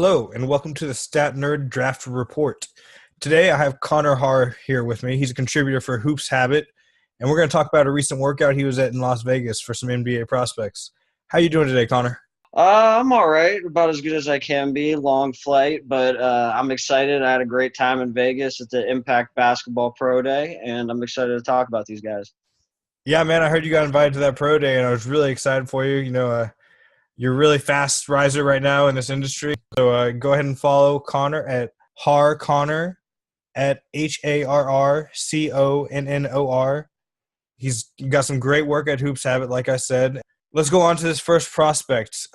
Hello, and welcome to the Stat Nerd Draft Report. Today, I have Connor Harr here with me. He's a contributor for Hoops Habit, and we're going to talk about a recent workout he was at in Las Vegas for some NBA prospects. How you doing today, Connor? I'm all right, about as good as I can be. Long flight, but I'm excited. I had a great time in Vegas at the Impact Basketball Pro Day, and I'm excited to talk about these guys. Yeah, man, I heard you got invited to that pro day, and I was really excited for you. You're a really fast riser right now in this industry. So go ahead and follow Connor at Harr Connor at HarrConnor. He's got some great work at Hoops Habit, like I said. Let's go on to this first prospect.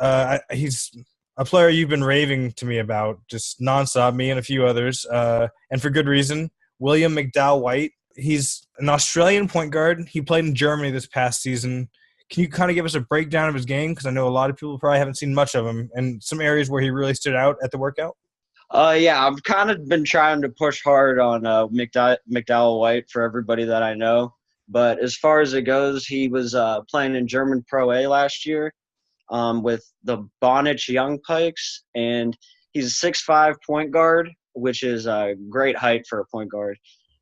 He's a player you've been raving to me about just nonstop, me and a few others, and for good reason. William McDowell-White. He's an Australian point guard. He played in Germany this past season. Can you kind of give us a breakdown of his game? Because I know a lot of people probably haven't seen much of him, and some areas where he really stood out at the workout. Yeah, I've kind of been trying to push hard on McDowell-White for everybody that I know. But as far as it goes, he was playing in German Pro A last year with the Bonich Young Pikes, and he's a 6'5" point guard, which is a great height for a point guard.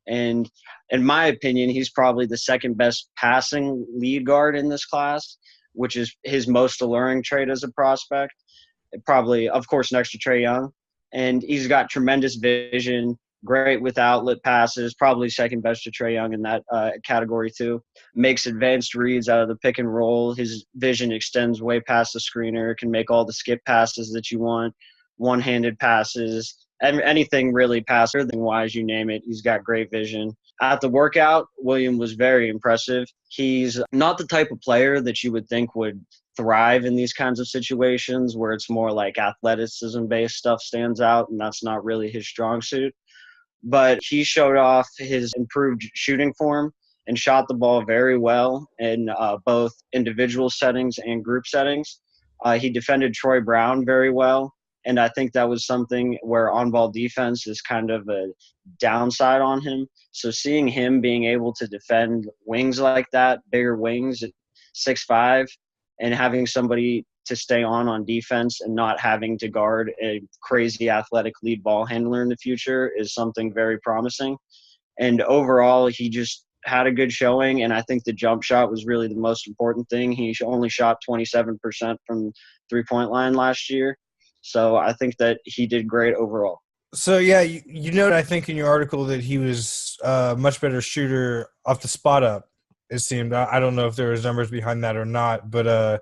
And in my opinion, he's probably the second best passing lead guard in this class, which is his most alluring trait as a prospect. Probably, of course, next to Trae Young. And he's got tremendous vision, great with outlet passes, probably second best to Trae Young in that category too. Makes advanced reads out of the pick and roll. His vision extends way past the screener, can make all the skip passes that you want, one-handed passes, and anything really passer-wise, you name it. He's got great vision. At the workout, William was very impressive. He's not the type of player that you would think would thrive in these kinds of situations where it's more like athleticism-based stuff stands out, and that's not really his strong suit. But he showed off his improved shooting form and shot the ball very well in both individual settings and group settings. He defended Troy Brown very well, and I think that was something where on-ball defense is kind of a downside on him. So seeing him being able to defend wings like that, bigger wings at 6'5", and having somebody to stay on defense and not having to guard a crazy athletic lead ball handler in the future is something very promising. And overall, he just had a good showing, and I think the jump shot was really the most important thing. He only shot 27% from three-point line last year. So I think that he did great overall. So, yeah, you noted, I think, in your article that he was a much better shooter off the spot up, it seemed. I don't know if there was numbers behind that or not, but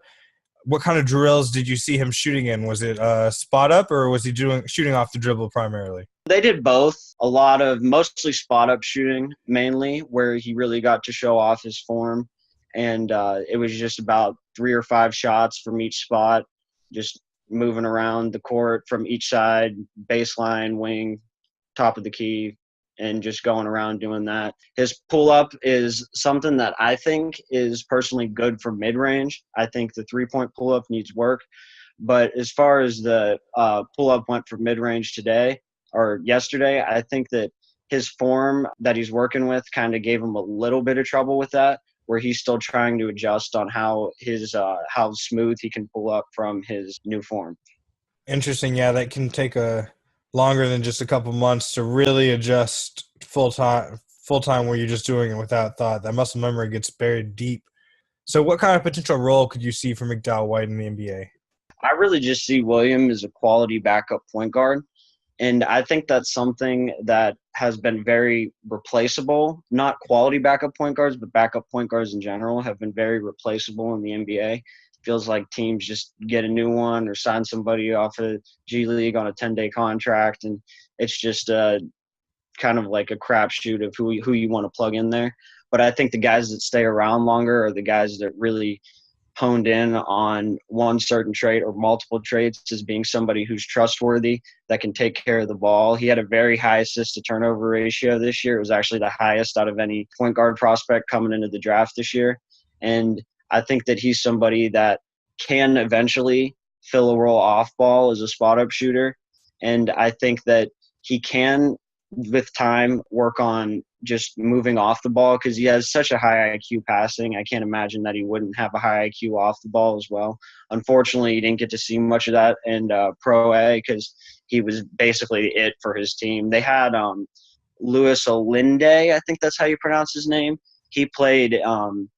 what kind of drills did you see him shooting in? Was it spot up, or was he shooting off the dribble primarily? They did both. A lot of mostly spot up shooting, mainly, where he really got to show off his form. And it was just about 3 or 5 shots from each spot, just moving around the court from each side, baseline, wing, top of the key, and just going around doing that. His pull-up is something that I think is personally good for mid-range. I think the three-point pull-up needs work. But as far as the pull-up went for mid-range today or yesterday, I think that his form that he's working with kind of gave him a little bit of trouble with that, where he's still trying to adjust on how smooth he can pull up from his new form. Interesting. Yeah, that can take longer than just a couple months to really adjust full time where you're just doing it without thought. That muscle memory gets buried deep. So what kind of potential role could you see for McDowell-White in the NBA? I really just see William as a quality backup point guard. And I think that's something that has been very replaceable. Not quality backup point guards, but backup point guards in general have been very replaceable in the NBA. Feels like teams just get a new one or sign somebody off of G League on a 10-day contract, and it's just kind of like a crapshoot of who you want to plug in there. But I think the guys that stay around longer are the guys that really honed in on one certain trait or multiple traits as being somebody who's trustworthy, that can take care of the ball. He had a very high assist to turnover ratio this year. It was actually the highest out of any point guard prospect coming into the draft this year. And I think that he's somebody that can eventually fill a role off ball as a spot up shooter. And I think that he can, with time, work on just moving off the ball because he has such a high IQ passing. I can't imagine that he wouldn't have a high IQ off the ball as well. Unfortunately, he didn't get to see much of that in Pro A because he was basically it for his team. They had Louis Olinde, I think that's how you pronounce his name. He played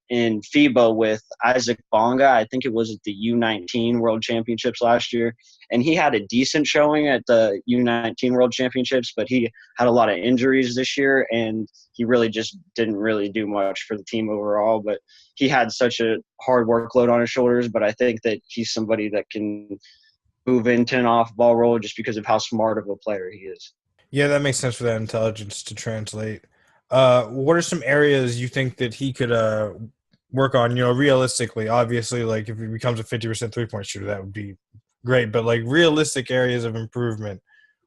in FIBA with Isaac Bonga. I think it was at the U19 World Championships last year. And he had a decent showing at the U19 World Championships, but he had a lot of injuries this year, and he really just didn't really do much for the team overall. But he had such a hard workload on his shoulders, but I think that he's somebody that can move into an off-ball role just because of how smart of a player he is. Yeah, that makes sense for that intelligence to translate. What are some areas you think that he could work on, realistically? Obviously, like if he becomes a 50% three-point shooter, that would be great. But like realistic areas of improvement,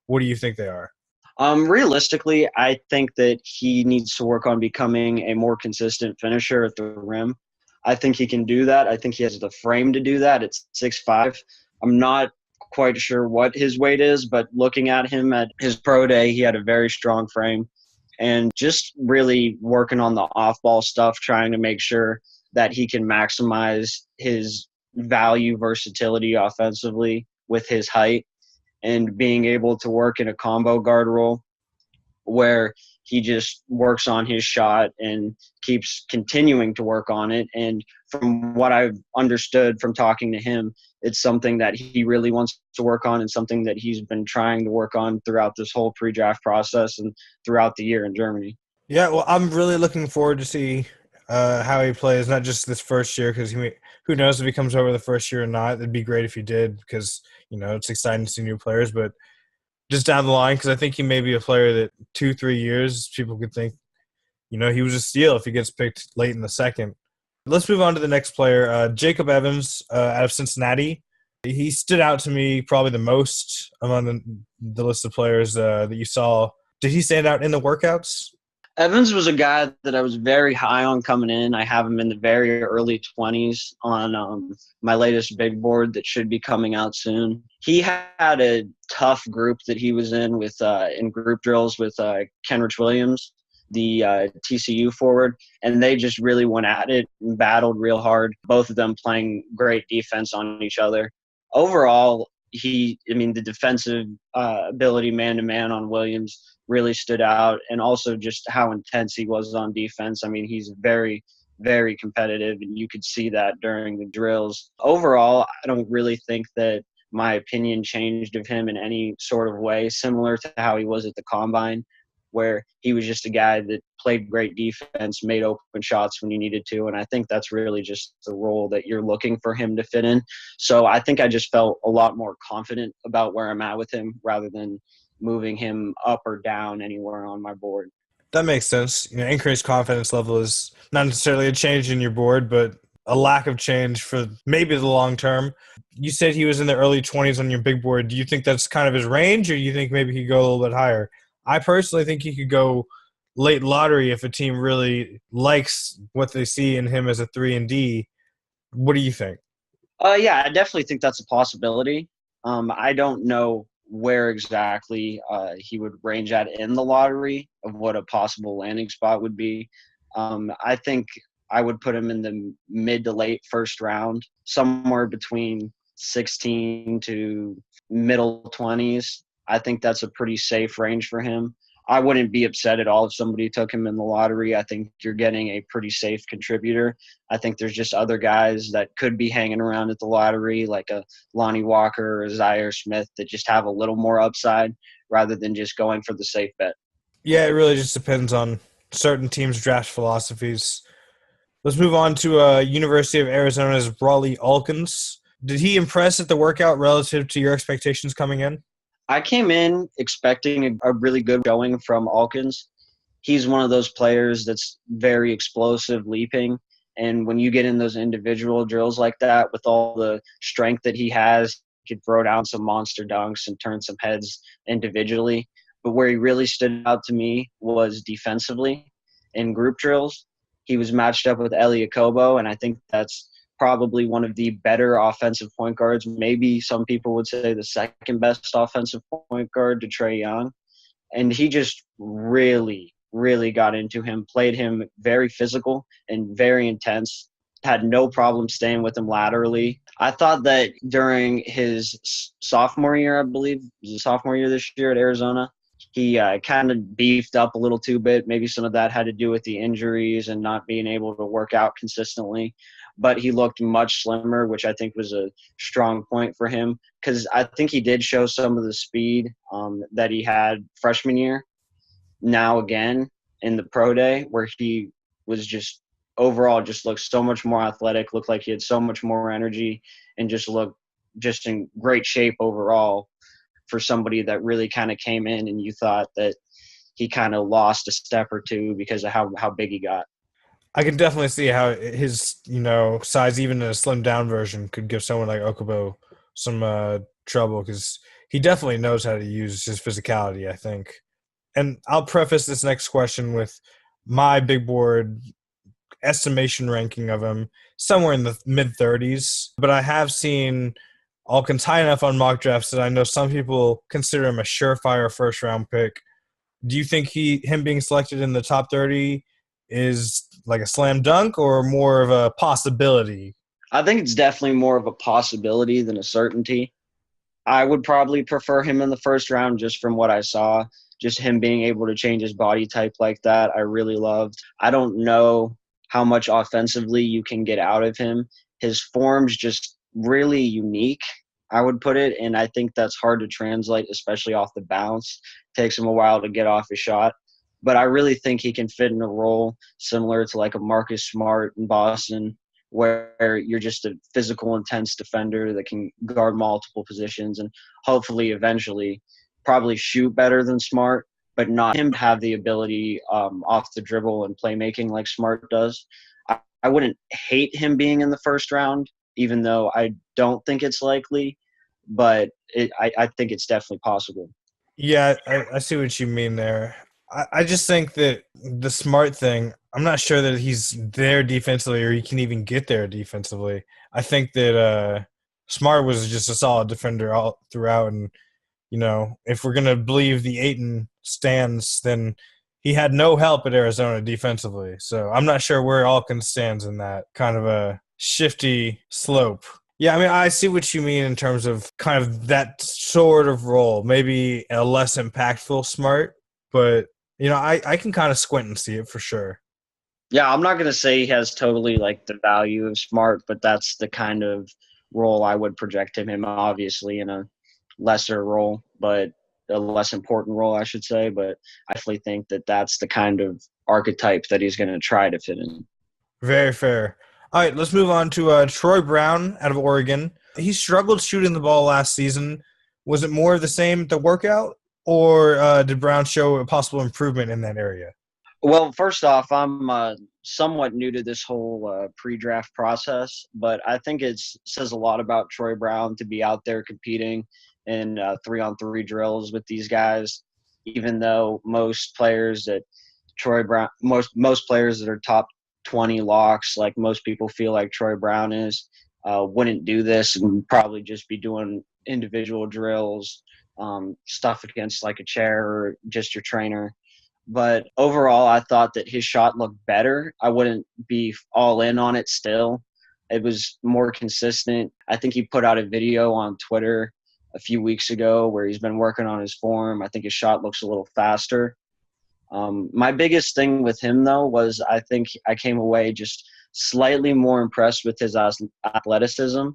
what do you think they are? Realistically, I think that he needs to work on becoming a more consistent finisher at the rim. I think he can do that. I think he has the frame to do that. It's 6'5". I'm not quite sure what his weight is, but looking at him at his pro day, he had a very strong frame. And just really working on the off-ball stuff, trying to make sure that he can maximize his value versatility offensively with his height and being able to work in a combo guard role where he just works on his shot and keeps continuing to work on it. And from what I've understood from talking to him, it's something that he really wants to work on and something that he's been trying to work on throughout this whole pre-draft process and throughout the year in Germany. Yeah, well, I'm really looking forward to see how he plays, not just this first year, because who knows if he comes over the first year or not. It'd be great if he did because, it's exciting to see new players. But just down the line, because I think he may be a player that 2-3 years people could think, he was a steal if he gets picked late in the second. Let's move on to the next player, Jacob Evans out of Cincinnati. He stood out to me probably the most among the list of players that you saw. Did he stand out in the workouts? Evans was a guy that I was very high on coming in. I have him in the very early 20s on my latest big board that should be coming out soon. He had a tough group that he was in with in group drills with Kenneth Williams, the TCU forward, and they just really went at it and battled real hard, both of them playing great defense on each other. Overall, the defensive ability man-to-man on Williams really stood out, and also just how intense he was on defense. He's very, very competitive, and you could see that during the drills. Overall, I don't really think that my opinion changed of him in any sort of way, similar to how he was at the Combine, where he was just a guy that played great defense, made open shots when you needed to. And I think that's really just the role that you're looking for him to fit in. So I think I just felt a lot more confident about where I'm at with him rather than moving him up or down anywhere on my board. That makes sense. Increased confidence level is not necessarily a change in your board, but a lack of change for maybe the long term. You said he was in the early 20s on your big board. Do you think that's kind of his range, or do you think maybe he could go a little bit higher? I personally think he could go late lottery if a team really likes what they see in him as a 3-and-D. What do you think? Yeah, I definitely think that's a possibility. I don't know where exactly he would range at in the lottery of what a possible landing spot would be. I think I would put him in the mid to late first round, somewhere between 16 to middle 20s. I think that's a pretty safe range for him. I wouldn't be upset at all if somebody took him in the lottery. I think you're getting a pretty safe contributor. I think there's just other guys that could be hanging around at the lottery, like a Lonnie Walker or Zaire Smith, that just have a little more upside rather than just going for the safe bet. Yeah, it really just depends on certain teams' draft philosophies. Let's move on to University of Arizona's Rawle Alkins. Did he impress at the workout relative to your expectations coming in? I came in expecting a really good going from Elkins. He's one of those players that's very explosive, leaping. And when you get in those individual drills like that, with all the strength that he has, he could throw down some monster dunks and turn some heads individually. But where he really stood out to me was defensively in group drills. He was matched up with Eli Akobo, and I think that's probably one of the better offensive point guards. Maybe some people would say the second best offensive point guard to Trae Young. And he just really, really got into him, played him very physical and very intense, had no problem staying with him laterally. I thought that during his sophomore year, I believe, it was his sophomore year this year at Arizona, he kind of beefed up a little too bit. Maybe some of that had to do with the injuries and not being able to work out consistently. But he looked much slimmer, which I think was a strong point for him, because I think he did show some of the speed that he had freshman year. Now again in the pro day, where he was just overall just looked so much more athletic, looked like he had so much more energy, and just looked just in great shape overall for somebody that really kind of came in and you thought that he kind of lost a step or two because of how big he got. I can definitely see how his, size, even in a slimmed down version, could give someone like Okubo some trouble, because he definitely knows how to use his physicality, I think. And I'll preface this next question with my big board estimation ranking of him somewhere in the mid-30s. But I have seen Alkins high enough on mock drafts that I know some people consider him a surefire first-round pick. Do you think him being selected in the top 30 is like a slam dunk or more of a possibility? I think it's definitely more of a possibility than a certainty. I would probably prefer him in the first round just from what I saw. Just him being able to change his body type like that, I really loved. I don't know how much offensively you can get out of him. His form's just really unique, I would put it, and I think that's hard to translate, especially off the bounce. Takes him a while to get off his shot. But I really think he can fit in a role similar to like a Marcus Smart in Boston, where you're just a physical, intense defender that can guard multiple positions and hopefully eventually probably shoot better than Smart, but not him have the ability off the dribble and playmaking like Smart does. I wouldn't hate him being in the first round, even though I don't think it's likely, but I think it's definitely possible. Yeah, I see what you mean there. I just think that the Smart thing, I'm not sure that he's there defensively or he can even get there defensively. I think that Smart was just a solid defender all throughout, and if we're going to believe the Ayton stands, then he had no help at Arizona defensively. So I'm not sure where Alkins stands in that kind of a shifty slope. Yeah, I mean, I see what you mean in terms of kind of that sort of role, maybe a less impactful Smart, but, I can kind of squint and see it for sure. Yeah, I'm not going to say he has totally like the value of Smart, but that's the kind of role I would project him in, obviously in a lesser role, but a less important role, I should say. But I definitely think that that's the kind of archetype that he's going to try to fit in. Very fair. All right, let's move on to Troy Brown out of Oregon. He struggled shooting the ball last season. Was it more of the same at the workout, or did Brown show a possible improvement in that area? Well, first off, I'm somewhat new to this whole pre-draft process, but I think it says a lot about Troy Brown to be out there competing in 3-on-3 drills with these guys, even though most players that most players that are top 20 locks, like most people feel like Troy Brown is, wouldn't do this and probably just be doing individual drills, stuff against like a chair or just your trainer. But overall, I thought that his shot looked better. I wouldn't be all in on it still. It was more consistent. I think he put out a video on Twitter a few weeks ago where he's been working on his form. I think his shot looks a little faster. My biggest thing with him, though, was I think I came away just slightly more impressed with his athleticism,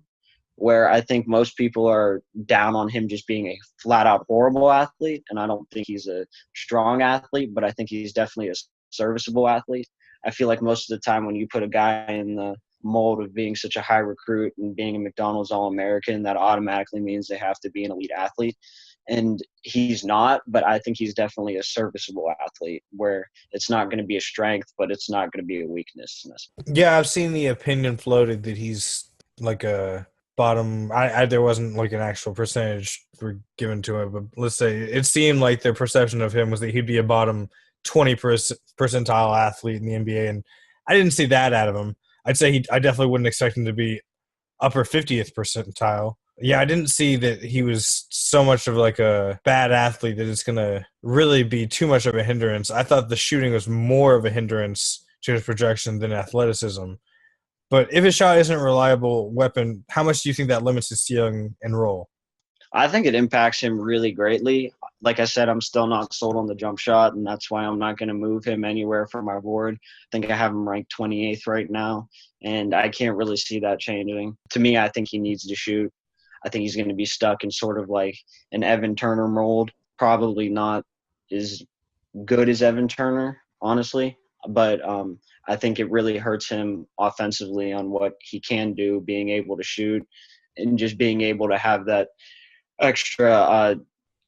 where I think most people are down on him just being a flat-out horrible athlete, and I don't think he's a strong athlete, but I think he's definitely a serviceable athlete. I feel like most of the time when you put a guy in the mold of being such a high recruit and being a McDonald's All-American, that automatically means they have to be an elite athlete. And he's not, but I think he's definitely a serviceable athlete where it's not going to be a strength, but it's not going to be a weakness. Yeah, I've seen the opinion floated that he's like a bottom. There wasn't like an actual percentage given to him, but let's say it seemed like their perception of him was that he'd be a bottom 20 percentile athlete in the NBA, and I didn't see that out of him. I'd say I definitely wouldn't expect him to be upper 50th percentile, Yeah, I didn't see that he was so much of like a bad athlete that it's going to really be too much of a hindrance. I thought the shooting was more of a hindrance to his projection than athleticism. But if his shot isn't a reliable weapon, how much do you think that limits his ceiling and role? I think it impacts him really greatly. Like I said, I'm still not sold on the jump shot, and that's why I'm not going to move him anywhere from my board. I think I have him ranked 28th right now, and I can't really see that changing. To me, I think he needs to shoot. I think he's going to be stuck in sort of like an Evan Turner mold. Probably not as good as Evan Turner, honestly, but I think it really hurts him offensively on what he can do, being able to shoot and just being able to have that extra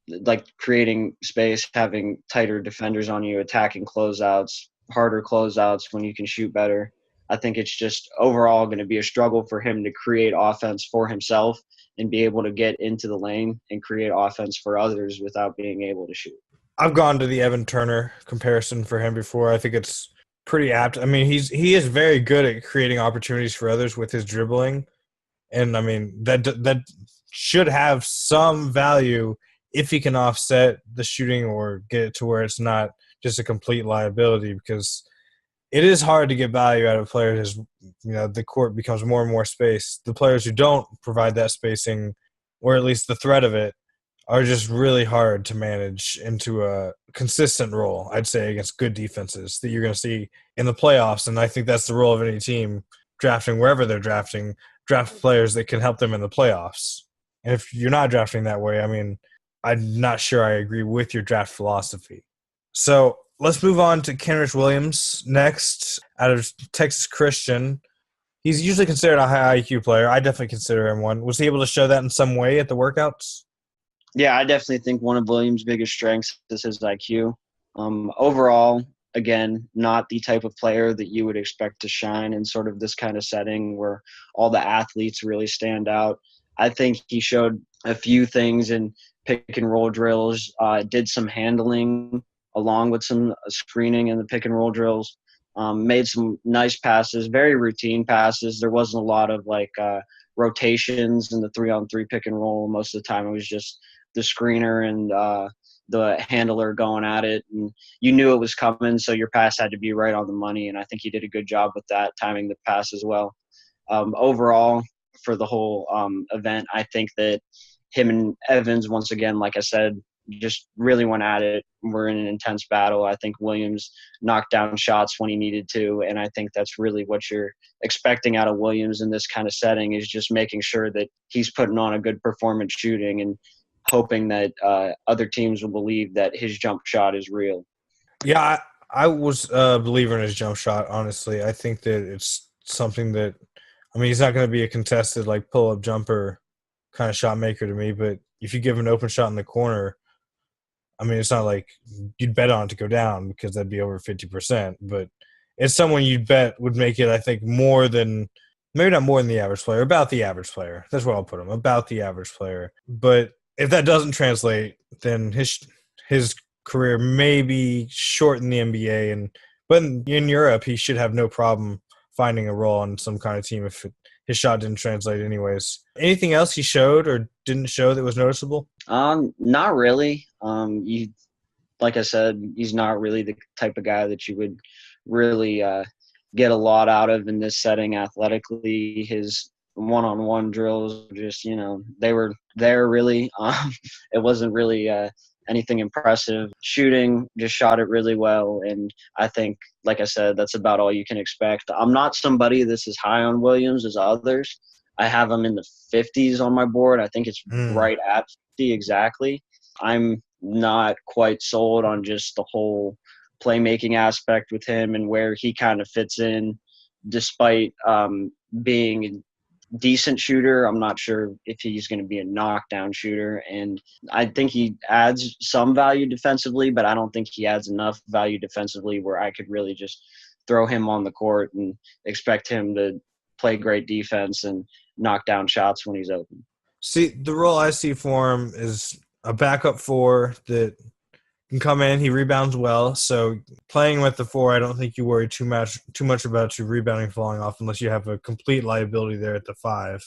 like creating space, having tighter defenders on you, attacking closeouts, harder closeouts when you can shoot better. I think it's just overall going to be a struggle for him to create offense for himself and be able to get into the lane and create offense for others without being able to shoot. I've gone to the Evan Turner comparison for him before. I think it's pretty apt. I mean, he is very good at creating opportunities for others with his dribbling, and I mean that should have some value if he can offset the shooting or get it to where it's not just a complete liability, because it is hard to get value out of players as the court becomes more and more space. The players who don't provide that spacing, or at least the threat of it, are just really hard to manage into a consistent role, I'd say, against good defenses that you're going to see in the playoffs. And I think that's the role of any team drafting wherever they're drafting, draft players that can help them in the playoffs. And if you're not drafting that way, I mean, I'm not sure I agree with your draft philosophy. So let's move on to Kenneth Williams next, out of Texas Christian. He's usually considered a high IQ player. I definitely consider him one. Was he able to show that in some way at the workouts? Yeah, I definitely think one of Williams' biggest strengths is his IQ. Overall, again, not the type of player that you would expect to shine in sort of this kind of setting where all the athletes really stand out. I think he showed a few things in pick and roll drills, did some handling along with some screening in the pick and roll drills, made some nice passes, very routine passes. There wasn't a lot of like rotations in the 3-on-3 pick and roll. Most of the time it was just the screener and the handler going at it, and you knew it was coming, so your pass had to be right on the money, and I think he did a good job with that, timing the pass as well. Overall, for the whole event, I think that him and Evans, once again, like I said, just really went at it. We're in an intense battle. I think Williams knocked down shots when he needed to, and I think that's really what you're expecting out of Williams in this kind of setting, is just making sure that he's putting on a good performance shooting and hoping that other teams will believe that his jump shot is real. Yeah, I was a believer in his jump shot, honestly. I think that it's something that, I mean, he's not going to be a contested, like, pull-up jumper kind of shot maker to me, but if you give him an open shot in the corner, I mean, it's not like you'd bet on it to go down because that'd be over 50%, but it's someone you'd bet would make it, I think, more than – maybe not more than the average player, about the average player. That's where I'll put him, about the average player. But if that doesn't translate, then his career may be short in the NBA, but in Europe, he should have no problem finding a role on some kind of team if his shot didn't translate anyways. Anything else he showed or didn't show that was noticeable? Not really. Like I said, he's not really the type of guy that you would really get a lot out of in this setting athletically. His one-on-one drills, just, they were there really. It wasn't really anything impressive. Shooting, just shot it really well. And I think, like I said, that's about all you can expect. I'm not somebody that's as high on Williams as others. I have him in the 50s on my board. I think it's right at 50 exactly. I'm not quite sold on just the whole playmaking aspect with him and where he kind of fits in, despite being a decent shooter. I'm not sure if he's going to be a knockdown shooter, and I think he adds some value defensively, but I don't think he adds enough value defensively where I could really just throw him on the court and expect him to play great defense and knock down shots when he's open. See, the role I see for him is a backup four that can come in. He rebounds well, so playing with the four, I don't think you worry too much about your rebounding falling off unless you have a complete liability there at the five.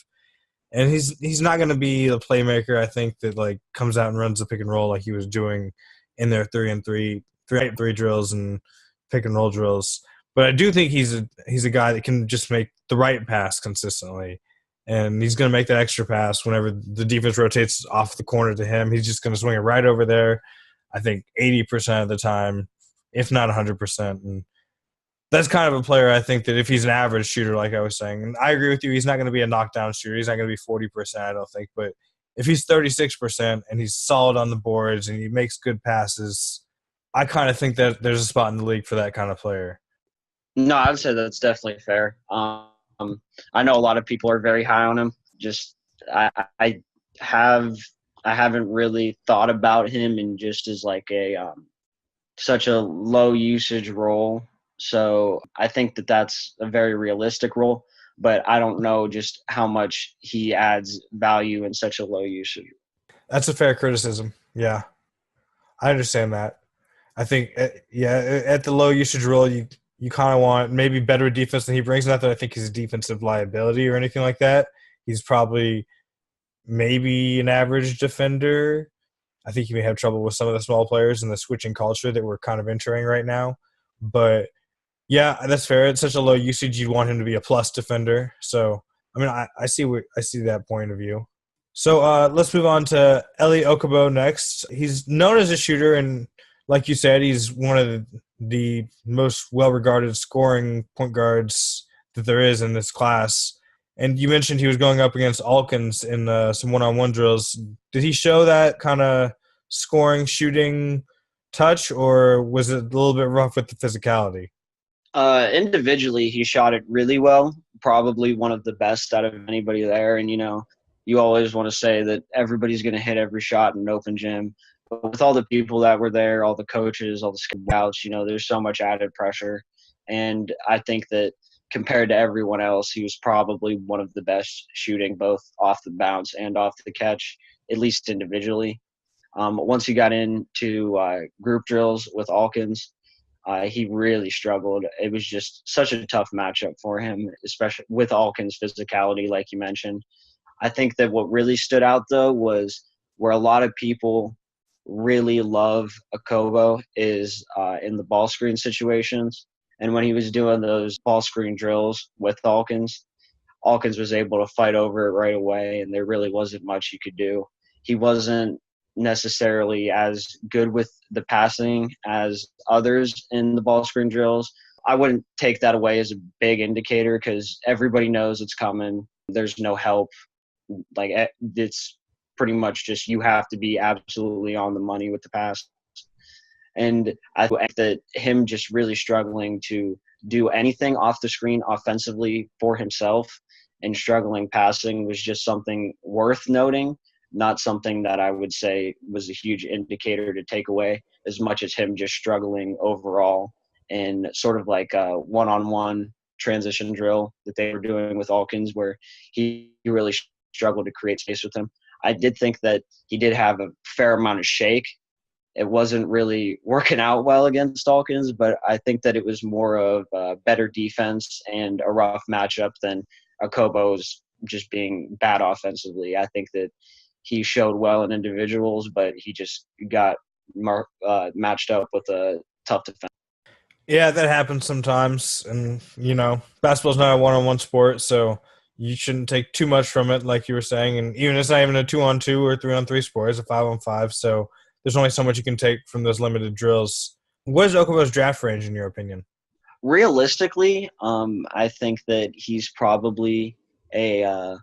And he's not going to be the playmaker, I think, that like comes out and runs the pick and roll like he was doing in their 3-3 drills and pick and roll drills. But I do think he's a guy that can just make the right pass consistently. And he's going to make that extra pass whenever the defense rotates off the corner to him. He's just going to swing it right over there, I think, 80% of the time, if not 100%. And that's kind of a player I think that if he's an average shooter, like I was saying, and I agree with you, he's not going to be a knockdown shooter. He's not going to be 40%, I don't think. But if he's 36% and he's solid on the boards and he makes good passes, I kind of think that there's a spot in the league for that kind of player. No, I'd say that's definitely fair. I know a lot of people are very high on him. Just I haven't really thought about him in just as like a such a low usage role. So I think that that's a very realistic role, but I don't know just how much he adds value in such a low usage. That's a fair criticism. Yeah, I understand that. I think, at the low usage role, you kind of want maybe better defense than he brings. Not that I think he's a defensive liability or anything like that. He's probably maybe an average defender. I think he may have trouble with some of the small players in the switching culture that we're kind of entering right now. But, yeah, that's fair. It's such a low usage, you'd want him to be a plus defender. So, I mean, I see that point of view. So let's move on to Eli Okobo next. He's known as a shooter, and like you said, he's one of the most well-regarded scoring point guards that there is in this class. And you mentioned he was going up against Alkins in some one-on-one drills. Did he show that kind of scoring, shooting touch, or was it a little bit rough with the physicality? Individually, he shot it really well, probably one of the best out of anybody there. And, you always want to say that everybody's going to hit every shot in an open gym. But with all the people that were there, all the coaches, all the scouts, there's so much added pressure. And I think that compared to everyone else, he was probably one of the best shooting both off the bounce and off the catch, at least individually. Once he got into group drills with Alkins, he really struggled. It was just such a tough matchup for him, especially with Alkins' physicality, like you mentioned. I think that what really stood out, though, was where a lot of people really love Okobo is in the ball screen situations. And when he was doing those ball screen drills with Elkins was able to fight over it right away, and there really wasn't much you could do. He wasn't necessarily as good with the passing as others in the ball screen drills. I wouldn't take that away as a big indicator because everybody knows it's coming. There's no help. Like, it's pretty much just you have to be absolutely on the money with the pass. And I think that him just really struggling to do anything off the screen offensively for himself and struggling passing was just something worth noting, not something that I would say was a huge indicator to take away as much as him just struggling overall and sort of like a one-on-one transition drill that they were doing with Elkins where he really struggled to create space with him. I did think that he did have a fair amount of shake. It wasn't really working out well against Elkins, but I think that it was more of a better defense and a rough matchup than Okobo's just being bad offensively. I think that he showed well in individuals, but he just got matched up with a tough defense. Yeah, that happens sometimes. And, basketball's not a one-on-one sport, so you shouldn't take too much from it, like you were saying. And even it's not even a 2-on-2 or 3-on-3 sport. It's a 5-on-5, so there's only so much you can take from those limited drills. What is Okobo's draft range, in your opinion? Realistically, I think that he's probably a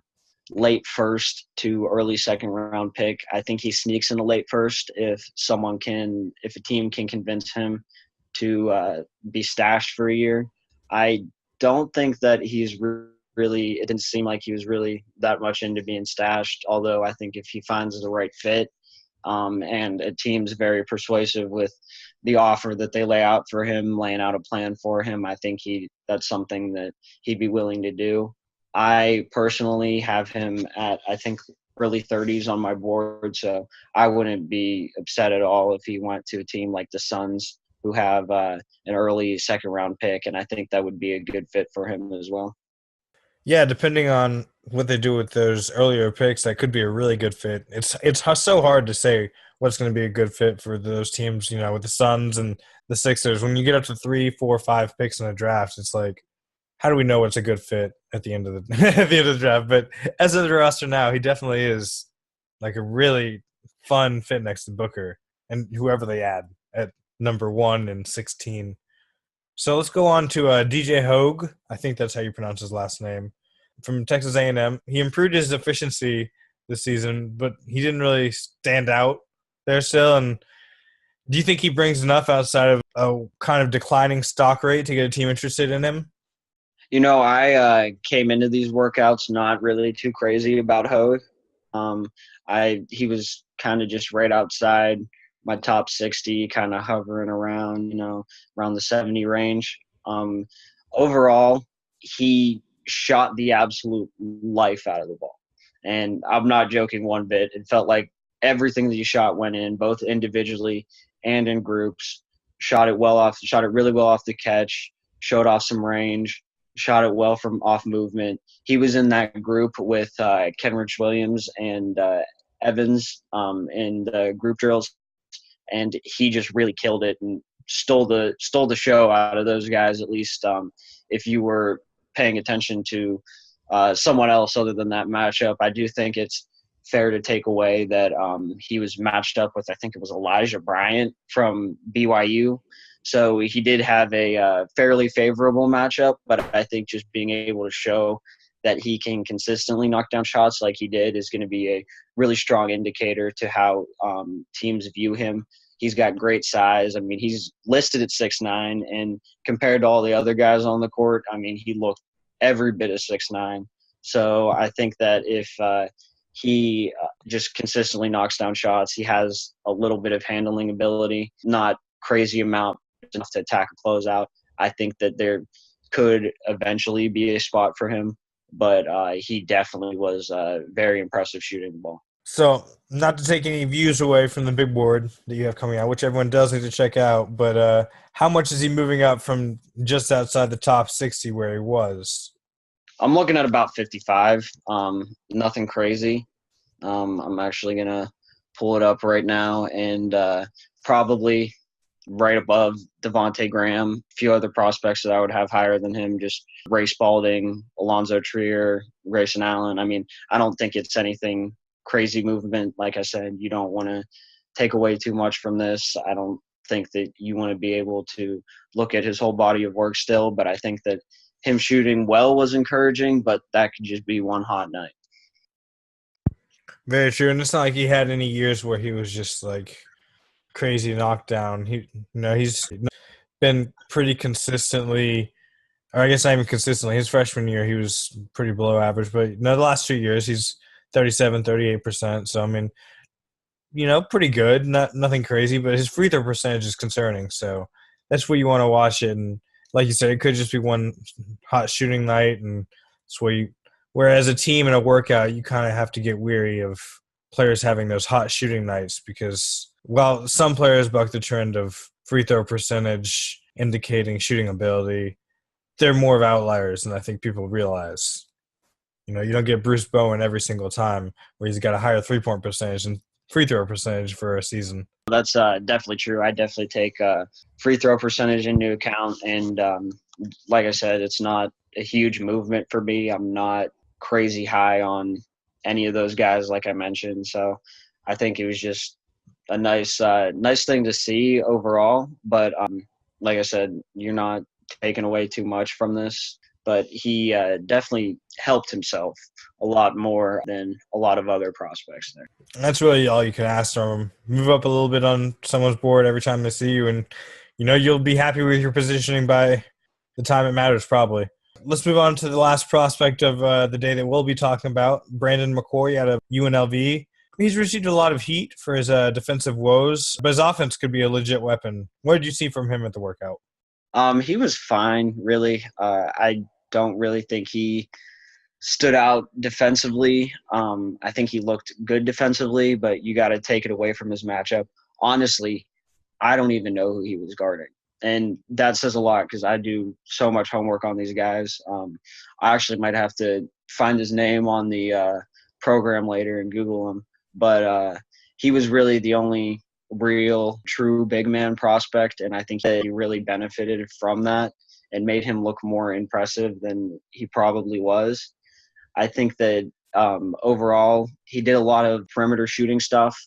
late first to early second round pick. I think he sneaks in the late first if a team can convince him to be stashed for a year. I don't think that he's really, it didn't seem like he was really that much into being stashed, although I think if he finds the right fit, and a team's very persuasive with the offer that they lay out for him, laying out a plan for him, I think that's something that he'd be willing to do. I personally have him at, I think, early 30s on my board, so I wouldn't be upset at all if he went to a team like the Suns who have an early second-round pick, and I think that would be a good fit for him as well. Yeah, depending on what they do with those earlier picks, that could be a really good fit. It's so hard to say what's going to be a good fit for those teams, with the Suns and the Sixers. When you get up to 3, 4, 5 picks in a draft, it's like, how do we know what's a good fit at the end of the at the end of the draft? But as of the roster now, he definitely is like a really fun fit next to Booker and whoever they add at number 1 and 16. So let's go on to DJ Hogue. I think that's how you pronounce his last name. From Texas A&M. He improved his efficiency this season, but he didn't really stand out there still. And do you think he brings enough outside of a kind of declining stock rate to get a team interested in him? I came into these workouts not really too crazy about Hogue. He was kind of just right outside my top 60, kind of hovering around, around the 70 range. Overall, he shot the absolute life out of the ball. And I'm not joking one bit. It felt like everything that he shot went in, both individually and in groups. Shot it really well off the catch, showed off some range, shot it well from off movement. He was in that group with Kenneth Williams and Evans in the group drills, and he just really killed it and stole the show out of those guys, at least if you were paying attention to someone else other than that matchup. I do think it's fair to take away that he was matched up with, I think it was Elijah Bryant from BYU. So he did have a fairly favorable matchup, but I think just being able to show that he can consistently knock down shots like he did is going to be a really strong indicator to how teams view him. He's got great size. I mean, he's listed at 6'9", and compared to all the other guys on the court, I mean, he looked every bit of 6'9". So I think that if he just consistently knocks down shots, he has a little bit of handling ability, not crazy amount, enough to attack a closeout. I think that there could eventually be a spot for him, but he definitely was very impressive shooting the ball. So, not to take any views away from the big board that you have coming out, which everyone does need to check out, but how much is he moving up from just outside the top 60 where he was? I'm looking at about 55. Nothing crazy. I'm actually going to pull it up right now, and probably right above Devontae Graham, a few other prospects that I would have higher than him, just Ray Spalding, Alonzo Trier, Grayson Allen. I mean, I don't think it's anything crazy movement. Like I said, you don't want to take away too much from this. I don't think that you want to be able to look at his whole body of work still, but I think that him shooting well was encouraging, but that could just be one hot night. Very true. And it's not like he had any years where he was just like crazy knockdown. He's been pretty consistently, or I guess not even consistently. His freshman year, he was pretty below average, but the last 2 years, he's 37, 38%. So, I mean, pretty good. Nothing crazy, but his free throw percentage is concerning. So that's where you want to watch it. And like you said, it could just be one hot shooting night. And it's whereas a team in a workout, you kind of have to get weary of players having those hot shooting nights because while some players buck the trend of free throw percentage indicating shooting ability, they're more of outliers than I think people realize. You don't get Bruce Bowen every single time where he's got a higher three-point percentage and free throw percentage for a season. That's definitely true. I definitely take free throw percentage into account. And like I said, it's not a huge movement for me. I'm not crazy high on any of those guys like I mentioned. So I think it was just a nice thing to see overall. But like I said, you're not taking away too much from this. But he definitely helped himself a lot more than a lot of other prospects there. That's really all you can ask from him. Move up a little bit on someone's board every time they see you, and you'll be happy with your positioning by the time it matters probably. Let's move on to the last prospect of the day that we'll be talking about, Brandon Mccoy out of UNLV. He's received a lot of heat for his defensive woes, but his offense could be a legit weapon. What did you see from him at the workout? He was fine, really. I don't really think he stood out defensively. I think he looked good defensively, but you got to take it away from his matchup. Honestly, I don't even know who he was guarding. And that says a lot because I do so much homework on these guys. I actually might have to find his name on the program later and Google him. But he was really the only real true big man prospect, and I think that he really benefited from that and made him look more impressive than he probably was. I think that overall he did a lot of perimeter shooting stuff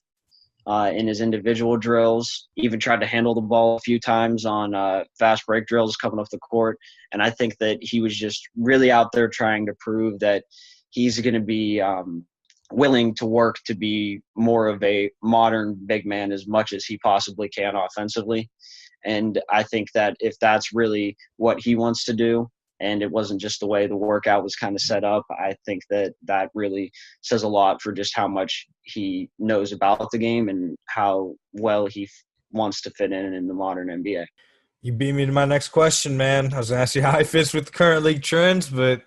in his individual drills, even tried to handle the ball a few times on fast break drills coming off the court. And I think that he was just really out there trying to prove that he's going to be willing to work to be more of a modern big man as much as he possibly can offensively. And I think that if that's really what he wants to do, and it wasn't just the way the workout was kind of set up, I think that that really says a lot for just how much he knows about the game and how well he wants to fit in the modern NBA. You beat me to my next question, man. I was going to ask you how he fits with the current league trends, but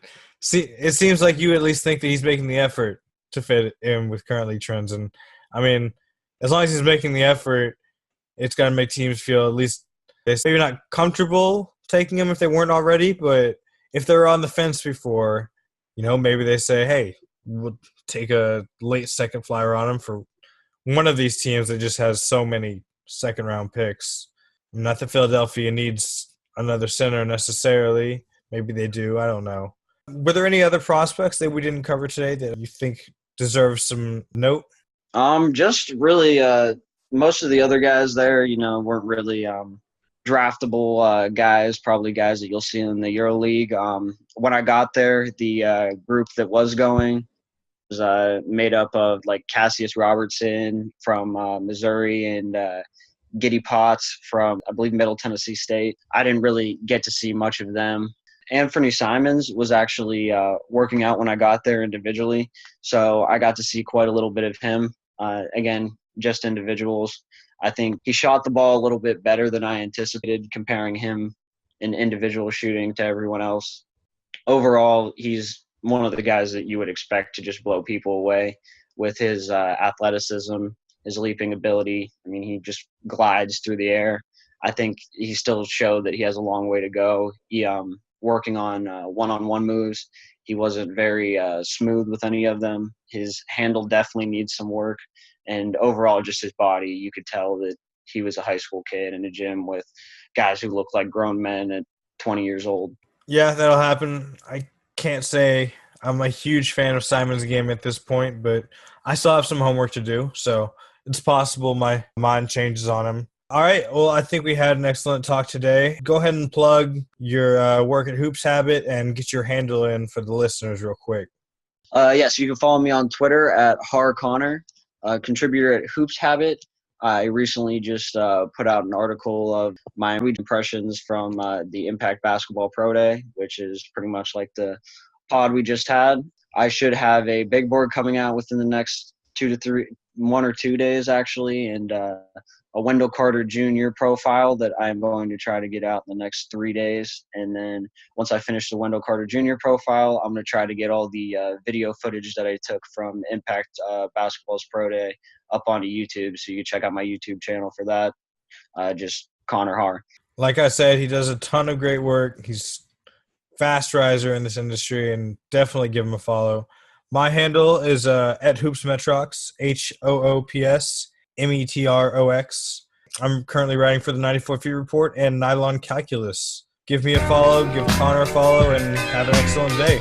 it seems like you at least think that he's making the effort to fit in with current league trends. And, I mean, as long as he's making the effort, it's got to make teams feel at least maybe not comfortable taking him if they weren't already, but if they're on the fence before, maybe they say, hey, we'll take a late second flyer on him for one of these teams that just has so many second-round picks. Not that Philadelphia needs another center necessarily. Maybe they do. I don't know. Were there any other prospects that we didn't cover today that you think deserve some note? Just really most of the other guys there, weren't really draftable guys, probably guys that you'll see in the EuroLeague. When I got there, the group that was going was made up of like Cassius Robertson from Missouri and Giddy Potts from, I believe, Middle Tennessee State. I didn't really get to see much of them. Anthony Simons was actually working out when I got there individually, so I got to see quite a little bit of him. Again, just individuals. I think he shot the ball a little bit better than I anticipated, comparing him in individual shooting to everyone else. Overall, he's one of the guys that you would expect to just blow people away with his athleticism, his leaping ability. I mean, he just glides through the air. I think he still showed that he has a long way to go. He working on one-on-one moves. He wasn't very smooth with any of them. His handle definitely needs some work. And overall, just his body, you could tell that he was a high school kid in a gym with guys who look like grown men at 20 years old. Yeah, that'll happen. I can't say I'm a huge fan of Simon's game at this point, but I still have some homework to do, so it's possible my mind changes on him. All right, well, I think we had an excellent talk today. Go ahead and plug your work at Hoops Habit and get your handle in for the listeners real quick. Yes, you can follow me on Twitter at Harr Connor, contributor at Hoops Habit. I recently just put out an article of my impressions from the Impact Basketball Pro Day, which is pretty much like the pod we just had. I should have a big board coming out within the next 1 or 2 days, actually, and a Wendell Carter Jr. profile that I'm going to try to get out in the next 3 days. And then once I finish the Wendell Carter Jr. profile, I'm going to try to get all the video footage that I took from Impact Basketball's Pro Day up onto YouTube. So you can check out my YouTube channel for that. Just Connor Harr. Like I said, he does a ton of great work. He's fast riser in this industry, and definitely give him a follow. My handle is at HoopsMetrox, HOOPSMetrox. I'm currently writing for the 94 Feet Report and Nylon Calculus. Give me a follow, give Connor a follow, and have an excellent day.